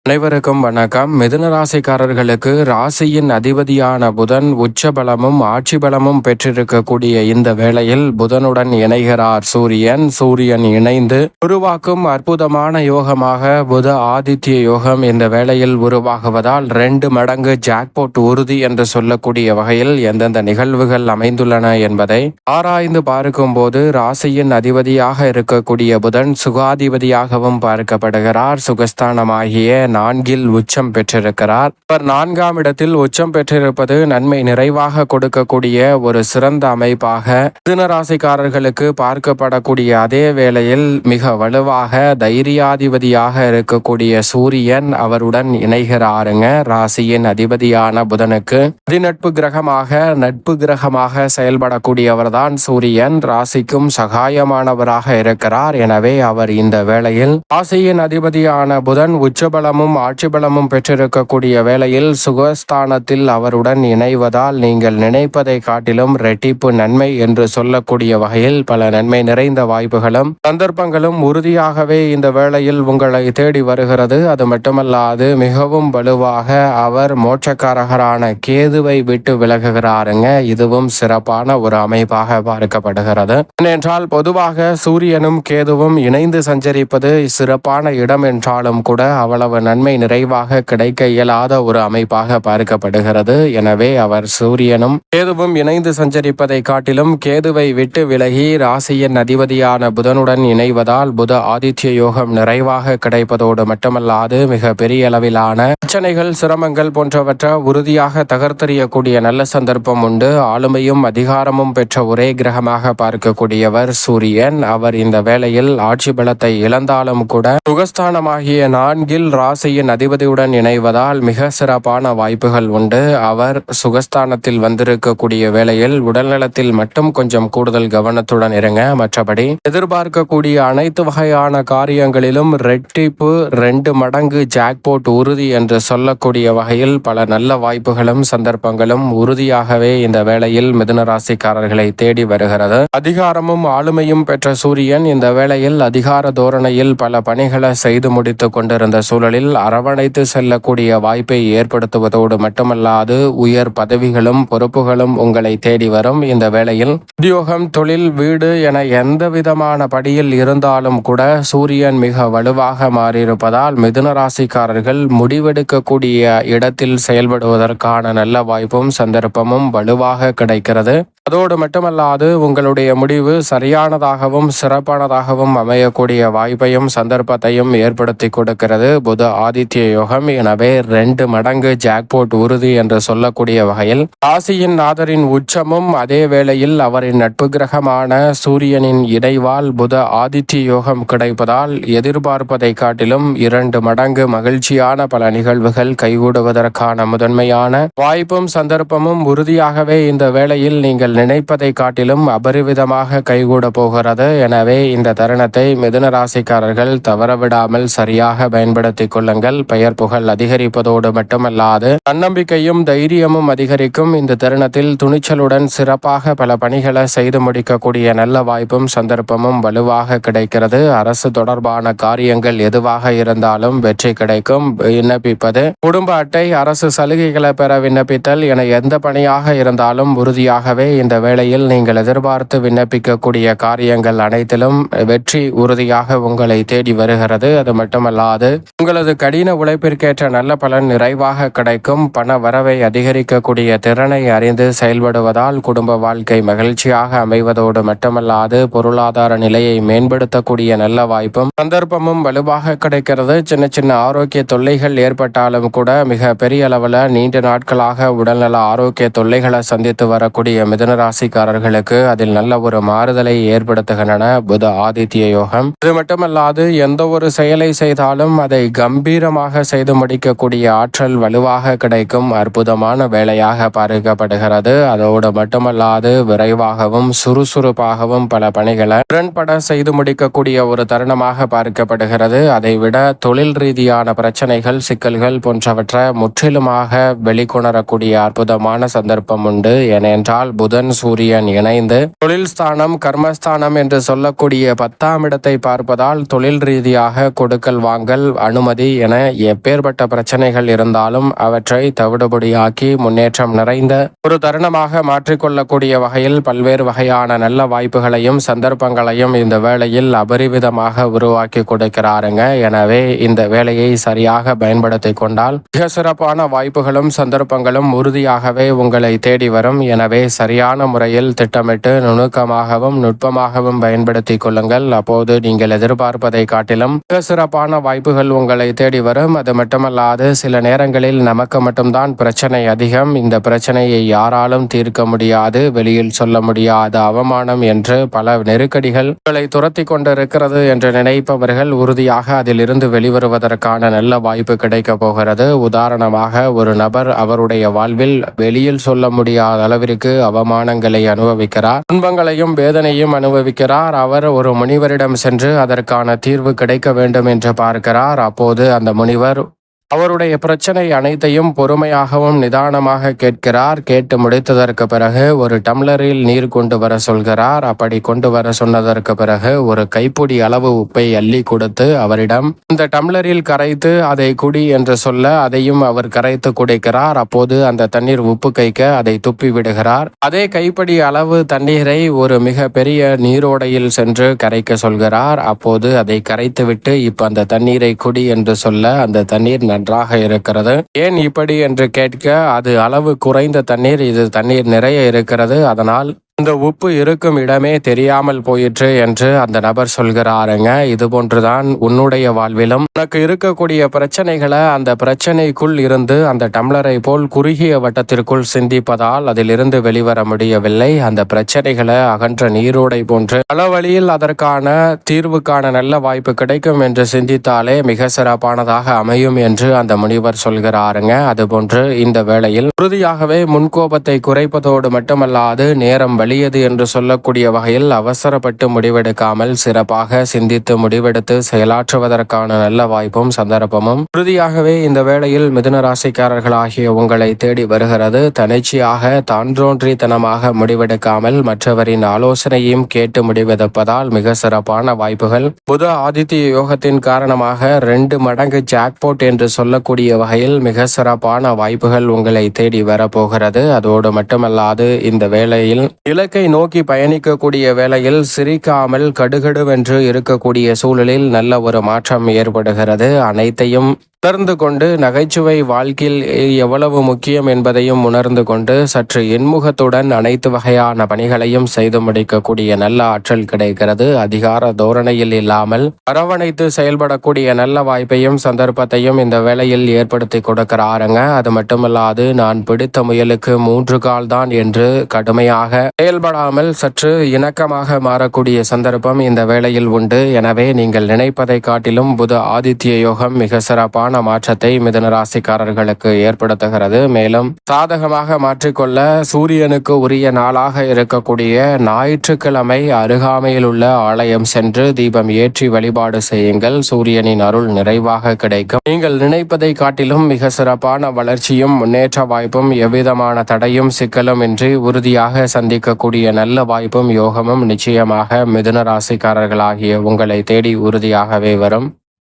அனைவருக்கும் வணக்கம். மிதுன ராசிக்காரர்களுக்கு ராசியின் அதிபதியான புதன் உச்சபலமும் ஆட்சி பலமும் பெற்றிருக்கக்கூடிய இந்த வேளையில் புதனுடன் இணைகிறார் சூரியன் இணைந்து உருவாக்கும் அற்புதமான யோகமாக புத ஆதித்ய யோகம் இந்த வேளையில் உருவாகுவதால் 2 மடங்கு ஜாக்பாட் உறுதி என்று சொல்லக்கூடிய வகையில் எந்தெந்த நிகழ்வுகள் அமைந்துள்ளன என்பதை ஆராய்ந்து பார்க்கும் போது ராசியின் அதிபதியாக இருக்கக்கூடிய புதன் சுகாதிபதியாகவும் பார்க்கப்படுகிறார். சுகஸ்தானமாகிய 4 உச்சம் பெற்றிருக்கிறார். அவர் 4ஆம் இடத்தில் உச்சம் பெற்றிருப்பது நன்மை நிறைவாக கொடுக்கக்கூடிய ஒரு சிறந்த அமைப்பாக மிதுன ராசிக்காரர்களுக்கு பார்க்கப்படக்கூடிய அதே வேளையில் மிக வலுவாக தைரியாதிபதியாக இருக்கக்கூடிய சூரியன் அவருடன் இணைகிறாருங்க. ராசியின் அதிபதியான புதனுக்கு அதிநட்பு கிரகமாக செயல்படக்கூடியவர்தான் சூரியன். ராசிக்கும் சகாயமானவராக இருக்கிறார். எனவே அவர் இந்த வேளையில் ராசியின் அதிபதியான புதன் உச்சபலமும் ஆட்சி பலமும் பெற்றிருக்கக்கூடிய வேளையில் சுகஸ்தானத்தில் அவருடன் இணைவதால் நீங்கள் நினைப்பதை காட்டிலும் ரெட்டிப்பு நன்மை என்று சொல்லக்கூடிய வகையில் பல நன்மை நிறைந்த வாய்ப்புகளும் சந்தர்ப்பங்களும் உறுதியாகவே இந்த வேளையில் உங்களை தேடி வருகிறது. அது மட்டுமல்லாது மிகவும் வலுவாக அவர் மோட்சக்காரகரான கேதுவை விட்டு விலகுகிறாருங்க. இதுவும் சிறப்பான ஒரு அமைப்பாக பார்க்கப்படுகிறது. ஏனென்றால் பொதுவாக சூரியனும் கேதுவும் இணைந்து சஞ்சரிப்பது சிறப்பான இடம் என்றாலும் கூட அவ்வளவு நன்மை நிறைவாக கிடைக்க இயலாத ஒரு அமைப்பாக பார்க்கப்படுகிறது. எனவே அவர் சூரியனும் கேதுவும் இணைந்து சஞ்சரிப்பதை காட்டிலும் கேதுவை விட்டு விலகி ராசியின் அதிபதியான புதனுடன் இணைவதால் புத ஆதித்ய யோகம் நிறைவாக கிடைப்பதோடு மட்டுமல்லாது மிக பெரிய அளவிலான பிரச்சனைகள் சிரமங்கள் போன்றவற்றை உறுதியாக தகர்த்தெறியக்கூடிய நல்ல சந்தர்ப்பம் உண்டு. ஆளுமையும் அதிகாரமும் பெற்ற ஒரே கிரகமாக பார்க்கக்கூடியவர் சூரியன். அவர் இந்த வேளையில் ஆட்சி பலத்தை இழந்தாலும் கூட சுகஸ்தானமாகிய 4 ராசியின் அதிபதியுடன் இணைவதால் மிக சிறப்பான வாய்ப்புகள் உண்டு. அவர் சுகஸ்தானத்தில் வந்திருக்கக்கூடிய வேளையில் உடல்நலத்தில் மட்டும் கொஞ்சம் கூடுதல் கவனத்துடன் இருங்க. மற்றபடி எதிர்பார்க்கக்கூடிய அனைத்து வகையான காரியங்களிலும் ரெட்டிப்பு 2 மடங்கு ஜாக்பாட் உறுதி என்று சொல்லக்கூடிய வகையில் பல நல்ல வாய்ப்புகளும் சந்தர்ப்பங்களும் உறுதியாகவே இந்த வேளையில் மிதுன ராசிக்காரர்களை தேடி வருகிறது. அதிகாரமும் ஆளுமையும் பெற்ற சூரியன் இந்த வேளையில் அதிகார தோரணையில் பல பணிகளை செய்து முடித்துக் கொண்டிருந்த சூழலில் அரவணைத்து செல்லக்கூடிய வாய்ப்பை ஏற்படுத்துவதோடு மட்டுமல்லாது உயர் பதவிகளும் பொறுப்புகளும் உங்களை தேடி வரும். இந்த வேளையில் உத்தியோகம், தொழில், வீடு என எந்த விதமான படியில் இருந்தாலும் கூட சூரியன் மிக வலுவாக மாறியிருப்பதால் மிதுன ராசிக்காரர்கள் முடிவெடுக்கக்கூடிய இடத்தில் செயல்படுவதற்கான நல்ல வாய்ப்பும் சந்தர்ப்பமும் வலுவாக கிடைக்கிறது. அதோடு மட்டுமல்லாது உங்களுடைய முடிவு சரியானதாகவும் சிறப்பானதாகவும் அமையக்கூடிய வாய்ப்பையும் சந்தர்ப்பத்தையும் ஏற்படுத்தி கொடுக்கிறது புத ஆதித்ய யோகம். எனவே 2 மடங்கு ஜாக்பாட் உறுதி என்று சொல்லக்கூடிய வகையில் ராசியின் நாதரின் உச்சமும் அதே வேளையில் அவரின் நட்பு கிரகமான சூரியனின் இணைவால் புத ஆதித்ய யோகம் கிடைப்பதால் எதிர்பார்ப்பதை காட்டிலும் 2 மடங்கு மகிழ்ச்சியான பல நிகழ்வுகள் கைகூடுவதற்கான முதன்மையான வாய்ப்பும் சந்தர்ப்பமும் உறுதியாகவே இந்த வேளையில் நீங்கள் நினைப்பதை காட்டிலும் அபரிவிதமாக கைகூட போகிறது. எனவே இந்த தருணத்தை மிதுன ராசிக்காரர்கள் தவறவிடாமல் சரியாக பயன்படுத்திக் கொள்ளுங்கள். பெயர் புகழ் அதிகரிப்பதோடு மட்டுமல்லாது தன்னம்பிக்கையும் தைரியமும் அதிகரிக்கும். இந்த தருணத்தில் துணிச்சலுடன் சிறப்பாக பல பணிகளை செய்து முடிக்கக்கூடிய நல்ல வாய்ப்பும் சந்தர்ப்பமும் வலுவாக கிடைக்கிறது. அரசு தொடர்பான காரியங்கள் எதுவாக இருந்தாலும் வெற்றி கிடைக்கும். விண்ணப்பிப்பது, குடும்ப அட்டை, அரசு சலுகைகளை பெற விண்ணப்பித்தல் என எந்த பணியாக இருந்தாலும் உறுதியாகவே இந்த வேளையில் நீங்கள் எதிர்பார்த்து விண்ணப்பிக்கக்கூடிய காரியங்கள் அனைத்திலும் வெற்றி உறுதியாக உங்களை தேடி வருகிறது. அது மட்டுமல்லாது உங்களது கடின உழைப்பிற்கேற்ற நல்ல பலன் நிறைவாக கிடைக்கும். பண வரவை அதிகரிக்கக்கூடிய திறனை அறிந்து செயல்படுவதால் குடும்ப வாழ்க்கை மகிழ்ச்சியாக அமைவதோடு மட்டுமல்லாது பொருளாதார நிலையை மேம்படுத்தக்கூடிய நல்ல வாய்ப்பும் சந்தர்ப்பமும் வலுவாக கிடைக்கிறது. சின்ன சின்ன ஆரோக்கிய தொல்லைகள் ஏற்பட்டாலும் கூட மிக பெரிய அளவில் நீண்ட நாட்களாக உடல்நல ஆரோக்கிய தொல்லைகளை சந்தித்து வரக்கூடிய மிதுன ராசிக்காரர்களுக்கு அதில் நல்ல ஒரு மாறுதலை ஏற்படுத்துகின்றன புத ஆதித்ய யோகம். இது மட்டுமல்லாது எந்த ஒரு செயலை செய்தாலும் அதை கம்பீரமாக செய்து முடிக்கக்கூடிய ஆற்றல் வலுவாக கிடைக்கும் அற்புதமான வேலையாக பார்க்கப்படுகிறது. அதோடு மட்டுமல்லாது விரைவாகவும் சுறுசுறுப்பாகவும் பல பணிகளை திறன்பட செய்து முடிக்கக்கூடிய ஒரு தருணமாக பார்க்கப்படுகிறது. அதைவிட தொழில் ரீதியான பிரச்சனைகள், சிக்கல்கள் போன்றவற்றை முற்றிலுமாக வெளிக்கொணரக்கூடிய அற்புதமான சந்தர்ப்பம் உண்டு. ஏனென்றால் புதன் புதன் சூரியன் இணைந்து தொழில் ஸ்தானம் கர்மஸ்தானம் என்று சொல்லக்கூடிய 10ஆம் இடத்தை பார்ப்பதால் தொழில் ரீதியாக கொடுக்கல் வாங்கல் அனுமதி என எப்பேற்பட்ட பிரச்சனைகள் இருந்தாலும் அவற்றை தவிடுபடியாக்கி முன்னேற்றம் நிறைந்த ஒரு தருணமாக மாற்றிக்கொள்ளக்கூடிய வகையில் பல்வேறு வகையான நல்ல வாய்ப்புகளையும் சந்தர்ப்பங்களையும் இந்த வேளையில் அபரிவிதமாக உருவாக்கி கொடுக்கிறாருங்க. எனவே இந்த வேலையை சரியாக பயன்படுத்தி கொண்டால் மிக சிறப்பான வாய்ப்புகளும் சந்தர்ப்பங்களும் உறுதியாகவே உங்களை தேடி வரும். எனவே சரியான முறையில் திட்டமிட்டு நுணுக்கமாகவும் நுட்பமாகவும் பயன்படுத்தி கொள்ளுங்கள். அப்போது நீங்கள் எதிர்பார்ப்பதை காட்டிலும் மிக சிறப்பான வாய்ப்புகள் உங்களை தேடி வரும். அது மட்டுமல்லாது சில நேரங்களில் நமக்கு மட்டும்தான் பிரச்சனை அதிகம், இந்த பிரச்சனையை யாராலும் தீர்க்க முடியாது, வெளியில் சொல்ல முடியாத அவமானம் என்று பல நெருக்கடிகள் உங்களை துரத்தி கொண்டிருக்கிறது என்று நினைப்பவர்கள் உறுதியாக அதிலிருந்து வெளிவருவதற்கான நல்ல வாய்ப்பு கிடைக்க போகிறது. உதாரணமாக ஒரு நபர் அவருடைய வாழ்வில் வெளியில் சொல்ல முடியாத அளவிற்கு அவமானங்களை அனுபவிக்கிறார், துன்பங்களையும் வேதனையும் அனுபவிக்கிறார். அவர் ஒரு முனிவரிடம் சென்று அதற்கான தீர்வு கிடைக்க வேண்டும் என்று பார்க்கிறார். அப்போது அந்த முனிவர் அவருடைய பிரச்சனை அனைத்தையும் பொறுமையாகவும் நிதானமாக கேட்கிறார். கேட்டு முடித்ததற்கு பிறகு ஒரு டம்ளரில் நீர் கொண்டு வர சொல்கிறார். அப்படி கொண்டு வர சொன்னதற்கு பிறகு ஒரு கைப்பிடி அளவு உப்பை அள்ளி கொடுத்து அவரிடம் இந்த டம்ளரில் கரைத்து அதை குடி என்று சொல்ல அதையும் அவர் கரைத்து குடிக்கிறார். அப்போது அந்த தண்ணீர் உப்பு கைக்க அதை துப்பி விடுகிறார். அதே கைப்பிடி அளவு தண்ணீரை ஒரு மிக பெரிய நீரோடையில் சென்று கரைக்க சொல்கிறார். அப்போது அதை கரைத்துவிட்டு இப்ப அந்த தண்ணீரை குடி என்று சொல்ல அந்த தண்ணீர் நன்றாக இருக்கிறது. ஏன் இப்படி என்று கேட்க அது அளவு குறைந்த தண்ணீர், இது தண்ணீர் நிறைய இருக்கிறது, அதனால் இந்த உப்பு இருக்கும் இடமே தெரியாமல் போயிற்று என்று அந்த நபர் சொல்கிறாருங்க. இது போன்றுதான் உன்னுடைய வாழ்விலும் உனக்கு இருக்கக்கூடிய பிரச்சனைகளை அந்த பிரச்சனைக்குள் இருந்து அந்த டம்ளரை போல் குறுகிய வட்டத்திற்குள் சிந்திப்பதால் அதிலிருந்து வெளிவர முடியவில்லை. அந்த பிரச்சனைகளை அகன்ற நீரோடை போன்று பல வழியில் அதற்கான தீர்வுக்கான நல்ல வாய்ப்பு கிடைக்கும் என்று சிந்தித்தாலே மிக சிறப்பானதாக அமையும் என்று அந்த முனிவர் சொல்கிறாருங்க. அதுபோன்று இந்த வேளையில் உறுதியாகவே முன்கோபத்தை குறைப்பதோடு மட்டுமல்லாது நேரம் வலியது என்று சொல்லக்கூடிய வகையில் அவசரப்பட்டு முடிவெடுக்காமல் சிறப்பாக சிந்தித்து முடிவெடுத்து செயலாற்றுவதற்கான நல்ல வாய்ப்பும் சந்தர்ப்பமும் உறுதியாகவே இந்த வேளையில் மிதுன ராசிக்காரர்களாகிய உங்களை தேடி வருகிறது. தனிச்சையாக தான்றோன்றித்தனமாக முடிவெடுக்காமல் மற்றவரின் ஆலோசனையும் கேட்டு முடிவெடுப்பதால் மிக சிறப்பான வாய்ப்புகள் புத ஆதித்ய யோகத்தின் காரணமாக 2 மடங்கு ஜாக்பாட் என்று சொல்லக்கூடிய வகையில் மிக சிறப்பான வாய்ப்புகள் உங்களை தேடி வரப்போகிறது. அதோடு மட்டுமல்லாது இந்த வேளையில் இலக்கை நோக்கி பயணிக்கக்கூடிய வேளையில் சிரிக்காமல் கடுகடுவென்று இருக்கக்கூடிய சூழலில் நல்ல ஒரு மாற்றம் ஏற்படுகிறது. அனைத்தையும் உணர்ந்து கொண்டு நகைச்சுவை வாழ்க்கையில் எவ்வளவு முக்கியம் என்பதையும் உணர்ந்து கொண்டு சற்று இன்முகத்துடன் அனைத்து வகையான பணிகளையும் செய்து முடிக்கக்கூடிய நல்ல ஆற்றல் கிடைக்கிறது. அதிகார தோரணையில் இல்லாமல் அரவணைத்து செயல்படக்கூடிய நல்ல வாய்ப்பையும் சந்தர்ப்பத்தையும் இந்த வேளையில் ஏற்படுத்தி கொடுக்கிறாருங்க. அது மட்டுமல்லாது நான் பிடித்த முயலுக்கு 3 கால் தான் என்று கடுமையாக செயல்படாமல் சற்று இணக்கமாக மாறக்கூடிய சந்தர்ப்பம் இந்த வேளையில் உண்டு. எனவே நீங்கள் நினைப்பதை காட்டிலும் புத ஆதித்ய யோகம் மிக சிறப்பான மாற்றத்தை மிதுன ராசிக்காரர்களுக்கு ஏற்படுத்துகிறது. மேலும் சாதகமாக மாற்றிக்கொள்ள சூரியனுக்கு உரிய நாளாக இருக்கக்கூடிய ஞாயிற்றுக்கிழமை அருகாமையில் உள்ள ஆலயம் சென்று தீபம் ஏற்றி வழிபாடு செய்யுங்கள். சூரியனின் அருள் நிறைவாக கிடைக்கும். நீங்கள் நினைப்பதை காட்டிலும் மிக சிறப்பான வளர்ச்சியும் முன்னேற்ற வாய்ப்பும் எவ்விதமான தடையும் சிக்கலும் இன்றி உறுதியாக சந்திக்கக்கூடிய நல்ல வாய்ப்பும் யோகமும் நிச்சயமாக மிதுன ராசிக்காரர்களாகிய உங்களை தேடி உறுதியாகவே வரும்.